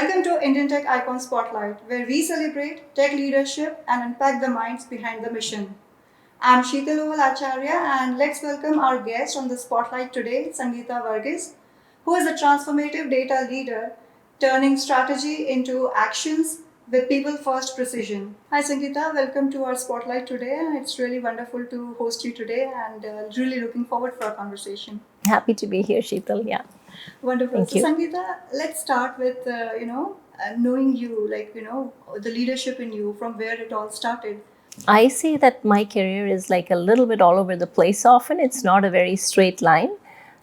Welcome to Indian Tech Icon Spotlight, where we celebrate tech leadership and unpack the minds behind the mission. I'm Sheetal Acharya, and let's welcome our guest on the spotlight today, Sangeetha Varghese, who is a transformative data leader turning strategy into actions with people first precision. Hi Sangeetha, welcome to our spotlight today. It's really wonderful to host you today and really looking forward for our conversation. Happy to be here, Sheetal. Yeah. Wonderful. Thank So, you. Sangeetha, let's start with knowing you, the leadership in you, from where it all started. I say that my career is like a little bit all over the place often. It's not a very straight line.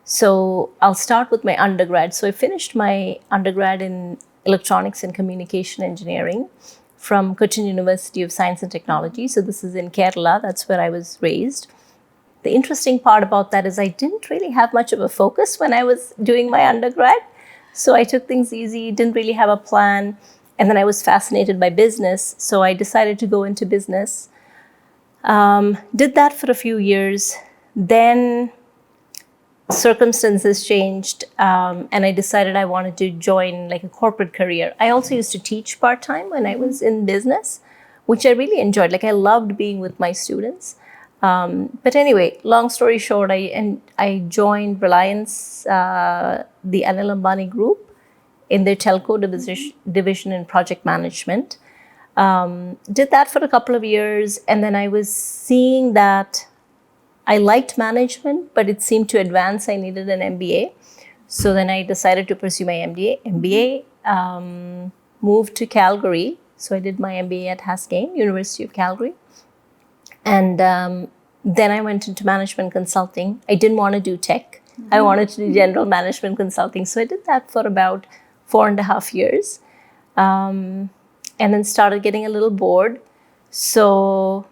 So I'll start with my undergrad. So I finished my undergrad in electronics and communication engineering from Cochin University of Science and Technology. So this is in Kerala. That's where I was raised. The interesting part about that is I didn't really have much of a focus when I was doing my undergrad. So I took things easy, didn't really have a plan. And then I was fascinated by business. So I decided to go into business. Did that for a few years. Then circumstances changed, and I decided I wanted to join like a corporate career. I also used to teach part-time when I was in business, which I really enjoyed. Like I loved being with my students. But anyway, long story short, I joined Reliance, the Anil Ambani group, in their telco division in project management. Did that for a couple of years, and then I was seeing that I liked management, but it seemed to advance. I needed an MBA. So then I decided to pursue my MBA, moved to Calgary. So I did my MBA at Haskayne, University of Calgary. And then I went into management consulting. I didn't want to do tech. I wanted to do general management consulting. So I did that for about 4.5 years. And then started getting a little bored. So,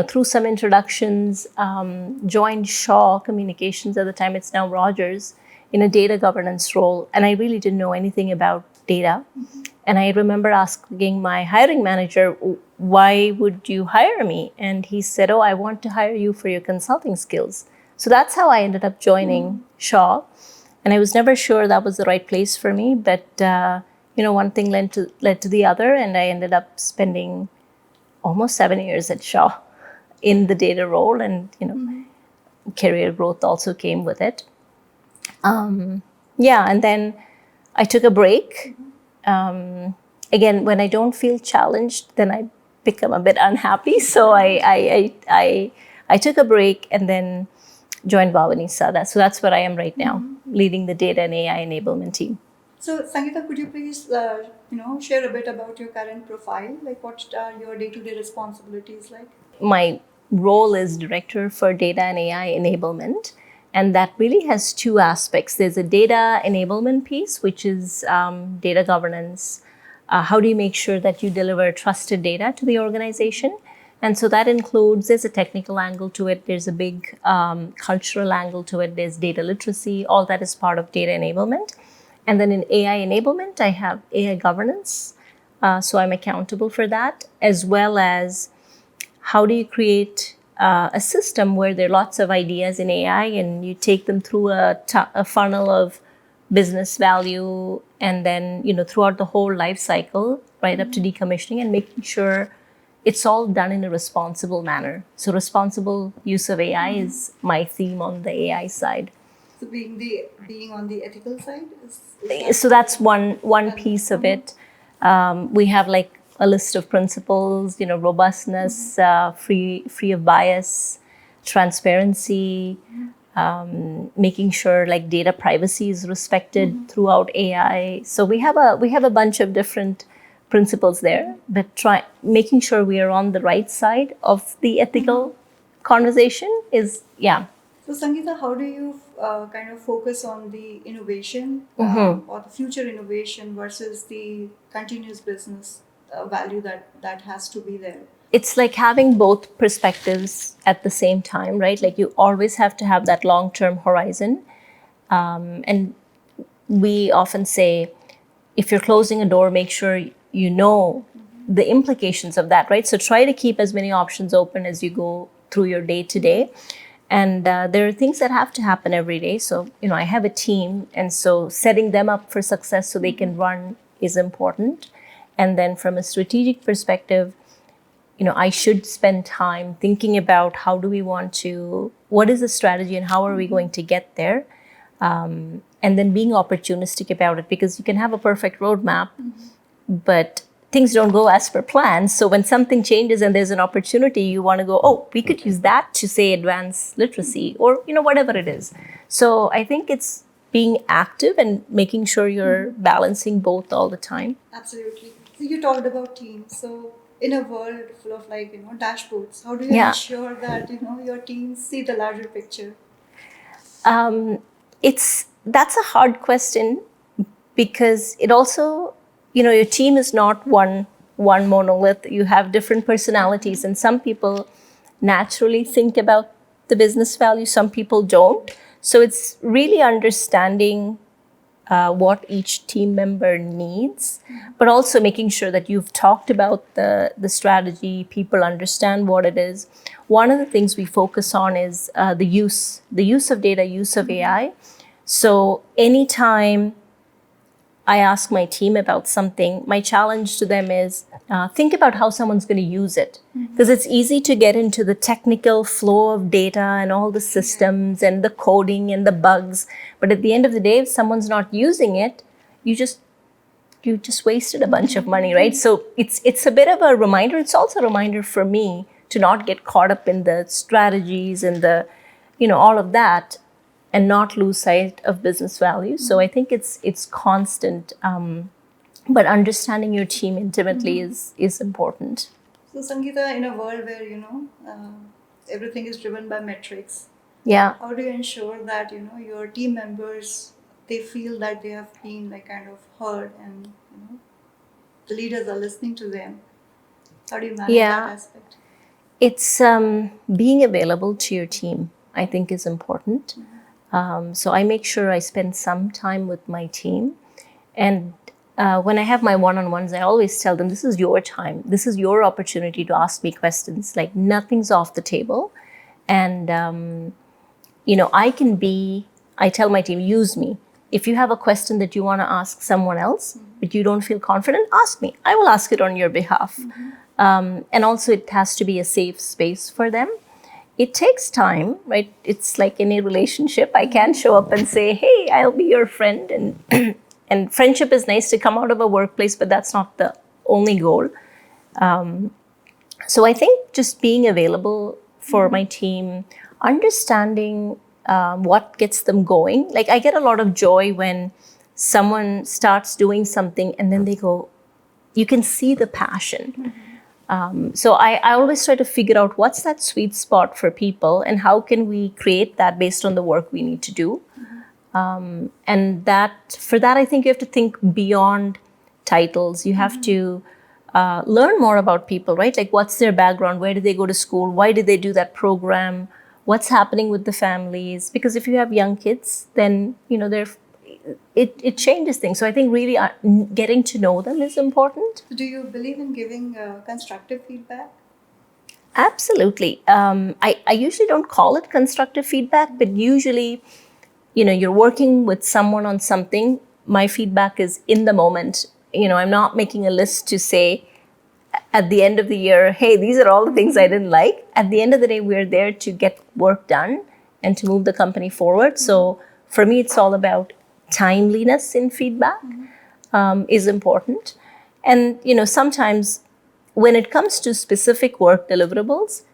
through some introductions, joined Shaw Communications at the time, it's now Rogers, in a data governance role. And I really didn't know anything about data. And I remember asking my hiring manager, why would you hire me? And he said, oh, I want to hire you for your consulting skills. So that's how I ended up joining Shaw. And I was never sure that was the right place for me. But, one thing led to the other. And I ended up spending almost 7 years at Shaw in the data role. And, career growth also came with it. And then I took a break. Again, when I don't feel challenged, then I become a bit unhappy. So I took a break and then joined Bhavanisa. So that's where I am right now, leading the data and AI enablement team. So, Sangeetha, could you please, share a bit about your current profile? Like, what are your day-to-day responsibilities like? My role is Director for Data and AI Enablement. And that really has two aspects. There's a data enablement piece, which is data governance. How do you make sure that you deliver trusted data to the organization? And so that includes, there's a technical angle to it. There's a big cultural angle to it. There's data literacy. All that is part of data enablement. And then in AI enablement, I have AI governance. So I'm accountable for that, as well as how do you create a system where there are lots of ideas in AI and you take them through a funnel of business value and then, throughout the whole life cycle, right up to decommissioning and making sure it's all done in a responsible manner. So responsible use of AI is my theme on the AI side. So being on the ethical side so that's one piece of it. We have like a list of principles, robustness, free of bias, transparency, making sure like data privacy is respected throughout AI. So we have a bunch of different principles there, but making sure we are on the right side of the ethical conversation is, yeah. So, Sangeetha, how do you kind of focus on the innovation or the future innovation versus the continuous business value that has to be there? It's like having both perspectives at the same time, right? Like you always have to have that long-term horizon. And we often say, if you're closing a door, make sure you know the implications of that, right? So try to keep as many options open as you go through your day to day. And there are things that have to happen every day. So, I have a team. And so setting them up for success so they can run, is important. And then from a strategic perspective, I should spend time thinking about what is the strategy and how are we going to get there? And then being opportunistic about it, because you can have a perfect roadmap, but things don't go as per plan. So when something changes and there's an opportunity, you want to go, oh, we could use that to say advance literacy or, whatever it is. So I think it's being active and making sure you're balancing both all the time. Absolutely. So you talked about teams. So in a world full of dashboards, how do you Yeah. ensure that your teams see the larger picture? That's a hard question, because it also, your team is not one monolith. You have different personalities, and some people naturally think about the business value, some people don't. So it's really understanding what each team member needs, but also making sure that you've talked about the strategy, people understand what it is. One of the things we focus on is the use of data, use of AI. So anytime I ask my team about something, my challenge to them is think about how someone's going to use it. Because it's easy to get into the technical flow of data and all the systems and the coding and the bugs. But at the end of the day, if someone's not using it, you just wasted a bunch of money, right? So it's a bit of a reminder. It's also a reminder for me to not get caught up in the strategies and the, all of that, and not lose sight of business value. So I think it's constant, but understanding your team intimately is important. So Sangeeta, in a world where everything is driven by metrics, Yeah. how do you ensure that your team members, they feel that they have been kind of heard, and the leaders are listening to them? How do you manage that aspect? It's being available to your team, I think, is important. So I make sure I spend some time with my team. And when I have my one-on-ones, I always tell them, this is your time. This is your opportunity to ask me questions. Like, nothing's off the table. And, I tell my team, use me. If you have a question that you want to ask someone else, but you don't feel confident, ask me. I will ask it on your behalf. And also, it has to be a safe space for them. It takes time, right? It's like any relationship. I can't show up and say, hey, I'll be your friend. And and friendship is nice to come out of a workplace, but that's not the only goal. So I think just being available for my team, understanding what gets them going. Like, I get a lot of joy when someone starts doing something and then they go, you can see the passion. So I always try to figure out what's that sweet spot for people and how can we create that based on the work we need to do. And for that, I think you have to think beyond titles. You have to learn more about people, right? Like, what's their background? Where did they go to school? Why did they do that program? What's happening with the families? Because if you have young kids, then, it changes things. So I think really getting to know them is important. Do you believe in giving constructive feedback? Absolutely. I usually don't call it constructive feedback, but usually, you're working with someone on something. My feedback is in the moment. I'm not making a list to say at the end of the year, hey, these are all the things I didn't like. At the end of the day, we're there to get work done and to move the company forward. So for me, it's all about timeliness in feedback is important. And, sometimes when it comes to specific work deliverables,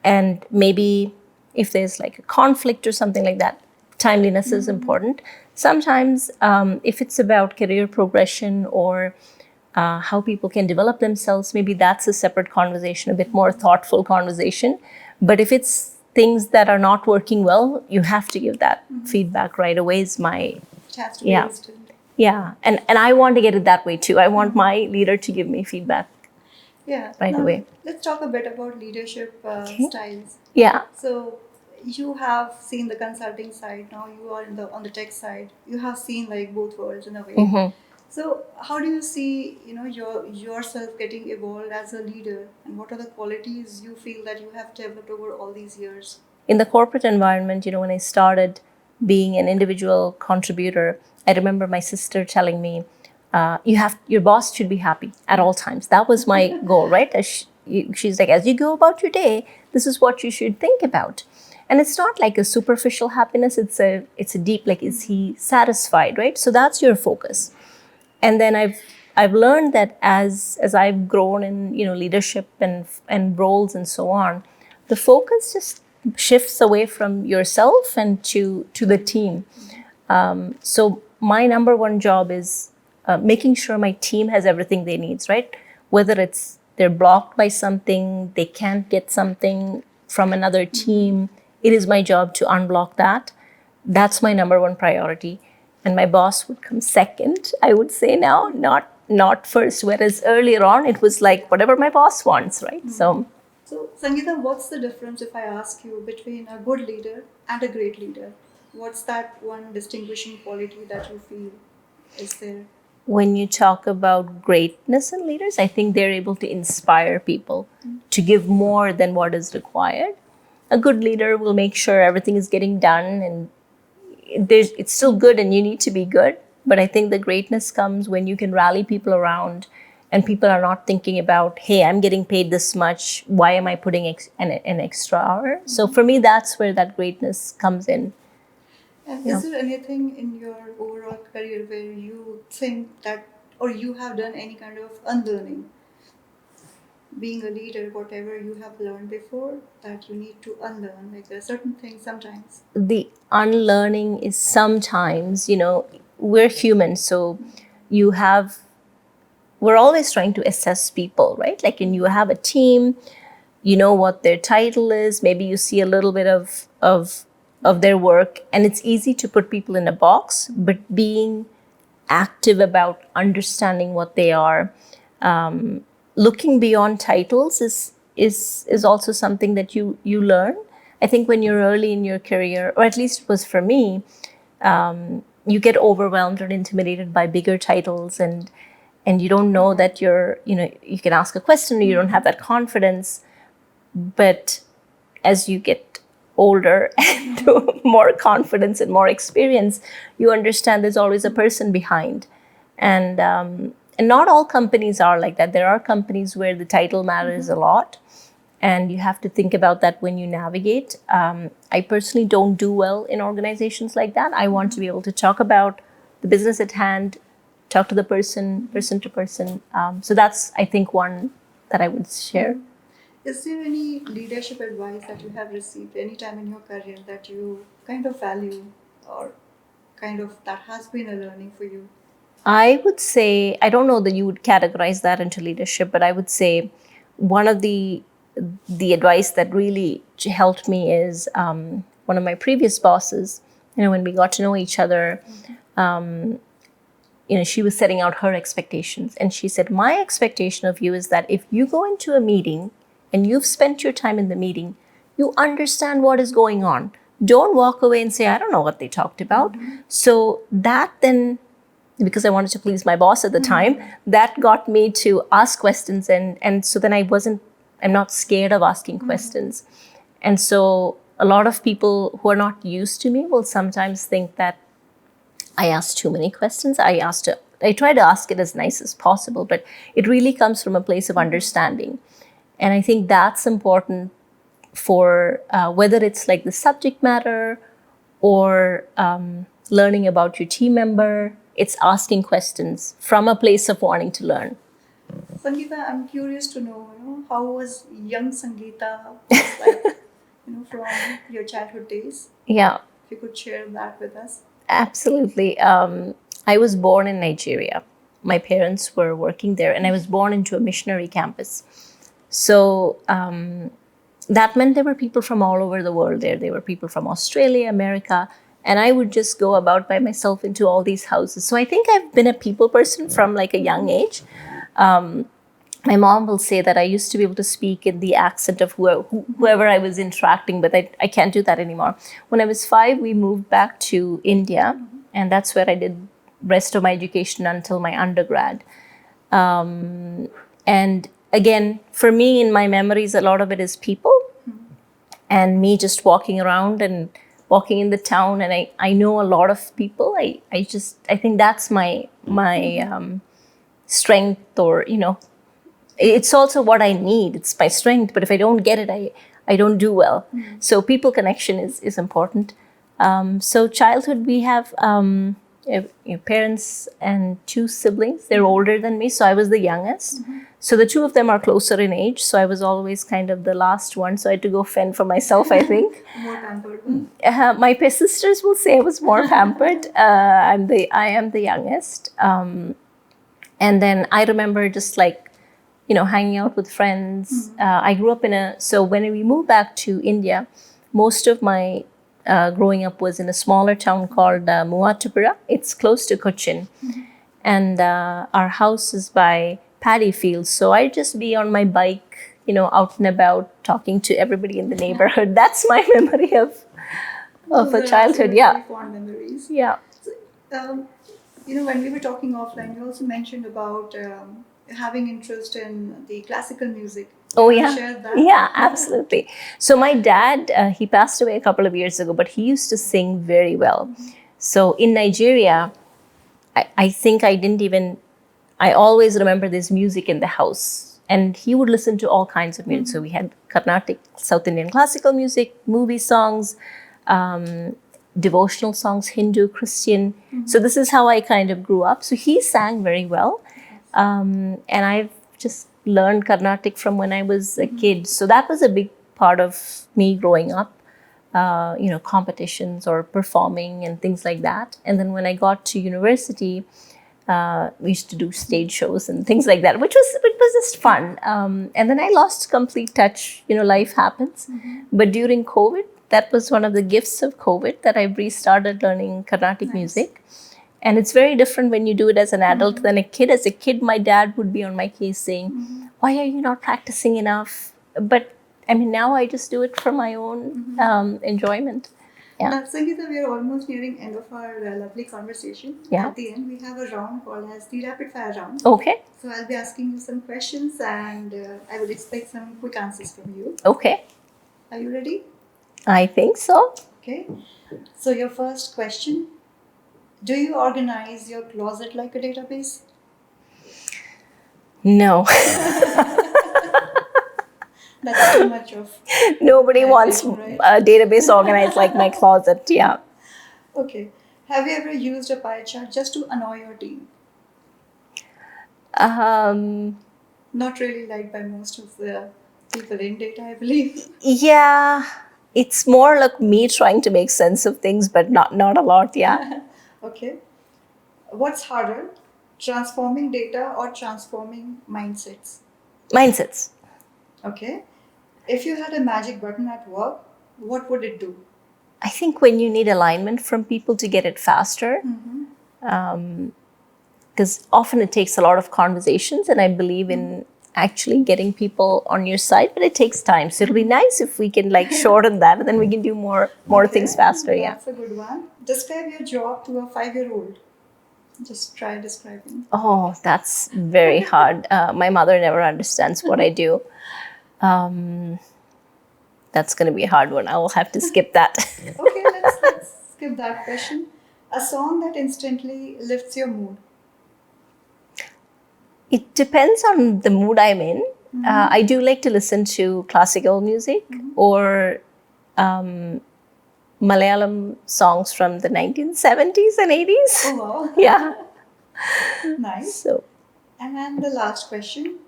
and maybe if there's like a conflict or something like that, timeliness is important. Sometimes if it's about career progression or how people can develop themselves, maybe that's a separate conversation, a bit more thoughtful conversation. But if it's things that are not working well, you have to give that feedback right away is my... It has to be instant. Yeah. And I want to get it that way too. I want my leader to give me feedback right away. Let's talk a bit about leadership styles. Yeah. So you have seen the consulting side. Now you are on the tech side. You have seen both worlds in a way. So how do you see yourself getting evolved as a leader, and what are the qualities you feel that you have developed over all these years? In the corporate environment, when I started being an individual contributor, I remember my sister telling me, your boss should be happy at all times. That was my goal, right? She's like, as you go about your day, this is what you should think about. And it's not like a superficial happiness. It's a deep, like, is he satisfied, right? So that's your focus. And then I've learned that as I've grown in, leadership and roles and so on, the focus just shifts away from yourself and to the team. So my number one job is making sure my team has everything they need, right? Whether it's they're blocked by something, they can't get something from another team, it is my job to unblock that. That's my number one priority. And my boss would come second, I would say now, not first. Whereas earlier on, it was like whatever my boss wants, right? So, Sangeeta, what's the difference if I ask you between a good leader and a great leader? What's that one distinguishing quality that you feel is there? When you talk about greatness in leaders, I think they're able to inspire people to give more than what is required. A good leader will make sure everything is getting done, and it's still good and you need to be good. But I think the greatness comes when you can rally people around and people are not thinking about, hey, I'm getting paid this much, why am I putting an extra hour? So for me, that's where that greatness comes in. And is there anything in your overall career where you think that, or you have done any kind of unlearning? Being a leader, whatever you have learned before, that you need to unlearn. Like there are certain things sometimes. The unlearning is sometimes, we're human, so we're always trying to assess people, right? Like, and you have a team, you know what their title is, maybe you see a little bit of their work, and it's easy to put people in a box, but being active about understanding what they are, looking beyond titles is also something that you learn. I think when you're early in your career, or at least it was for me, you get overwhelmed or intimidated by bigger titles, and you don't know that you can ask a question, or you don't have that confidence. But as you get older and more confidence and more experience, you understand there's always a person behind. And not all companies are like that. There are companies where the title matters a lot, and you have to think about that when you navigate. I personally don't do well in organizations like that. I want to be able to talk about the business at hand, talk to the person to person. So that's, I think, one that I would share. Is there any leadership advice that you have received any time in your career that you kind of value, or kind of that has been a learning for you? I would say, I don't know that you would categorize that into leadership, but I would say one of the advice that really helped me is one of my previous bosses. When we got to know each other, she was setting out her expectations, and she said, my expectation of you is that if you go into a meeting and you've spent your time in the meeting, you understand what is going on. Don't walk away and say, I don't know what they talked about. So that then, because I wanted to please my boss at the time, that got me to ask questions. And so then I'm not scared of asking questions. And so a lot of people who are not used to me will sometimes think that I ask too many questions. I try to ask it as nice as possible, but it really comes from a place of understanding. And I think that's important for whether it's like the subject matter or learning about your team member. It's asking questions from a place of wanting to learn. Sangeeta, I'm curious to know, how was young Sangeeta like, from your childhood days? Yeah. If you could share that with us. Absolutely. I was born in Nigeria. My parents were working there, and I was born into a missionary campus. So that meant there were people from all over the world there. There were people from Australia, America, and I would just go about by myself into all these houses. So I think I've been a people person from like a young age. My mom will say that I used to be able to speak in the accent of whoever I was interacting with. I can't do that anymore. When I was 5, we moved back to India, and that's where I did rest of my education until my undergrad. And again, for me, in my memories, a lot of it is people and me just walking around and walking in the town, and I know a lot of people. I think that's my strength, or it's also what I need. It's my strength, but if I don't get it, I don't do well. So people connection is important. So childhood, we have parents and two siblings. They're older than me, so I was the youngest. So the two of them are closer in age. So I was always kind of the last one. So I had to go fend for myself, I think. More pampered one. My sisters will say I was more pampered. I am the youngest. And then I remember just like, hanging out with friends. I grew up so when we moved back to India, most of my growing up was in a smaller town called Muatupura. It's close to Cochin. And our house is by paddy fields. So I'd just be on my bike, out and about, talking to everybody in the neighborhood. That's my memory of a childhood. Yeah. Fond memories. Yeah. So, when we were talking offline, you also mentioned about having interest in the classical music. Oh, Can you yeah. share that? Yeah, absolutely. So my dad, he passed away a couple of years ago, but he used to sing very well. So in Nigeria, I think I always remember this music in the house. And he would listen to all kinds of music. So we had Carnatic, South Indian classical music, movie songs, devotional songs, Hindu, Christian. So this is how I kind of grew up. So he sang very well. And I've just learned Carnatic from when I was a kid. So that was a big part of me growing up, competitions or performing and things like that. And then when I got to university, we used to do stage shows and things like that, which was just fun. And then I lost complete touch. Life happens. But during COVID, that was one of the gifts of COVID, that I restarted learning Carnatic music. And it's very different when you do it as an adult than a kid. As a kid, my dad would be on my case saying, why are you not practicing enough? But I mean, now I just do it for my own enjoyment. Yeah. Now, Sangeetha, we are almost nearing end of our lovely conversation. Yeah. At the end, we have a round called as the rapid fire round. Okay. So I'll be asking you some questions, and I will expect some quick answers from you. Okay. Are you ready? I think so. Okay. So your first question: do you organize your closet like a database? No. That's too much of. Nobody wants right? a database organized like my closet. Yeah. Okay. Have you ever used a pie chart just to annoy your team? Not really liked by most of the people in data, I believe. Yeah. It's more like me trying to make sense of things, but not a lot. Yeah. Okay. What's harder, transforming data or transforming mindsets? Mindsets. Okay. If you had a magic button at work, what would it do? I think when you need alignment from people to get it faster, because often it takes a lot of conversations, and I believe in actually getting people on your side, but it takes time. So it'll be nice if we can shorten that, and then we can do more things faster. Yeah. That's a good one. Describe your job to a 5-year-old. Just try describing. Oh, that's very hard. My mother never understands what I do. That's going to be a hard one. I will have to skip that. Okay, let's skip that question. A song that instantly lifts your mood. It depends on the mood I'm in. I do like to listen to classical music or Malayalam songs from the 1970s and 80s. Oh, wow. Yeah. Nice. So, And then the last question.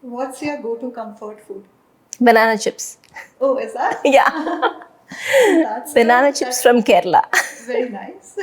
What's your go-to comfort food? banana chips. Oh, is that? Yeah. Banana chips that's from Kerala. very nice.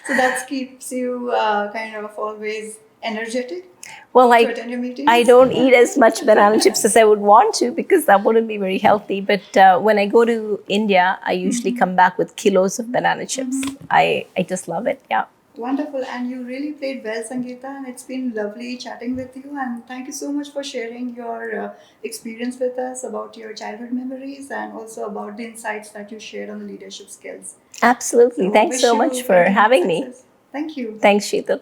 So that keeps you kind of always energetic Well, to attend your meetings? I don't eat as much banana chips as I would want to, because that wouldn't be very healthy. But when I go to India, I usually come back with kilos of banana chips. I just love it. Yeah. Wonderful. And you really played well, Sangeetha, and it's been lovely chatting with you. And thank you so much for sharing your experience with us about your childhood memories and also about the insights that you shared on the leadership skills. Absolutely. So Thanks wish so you much for continued having me. success. Thank you. Thanks, Sheetal.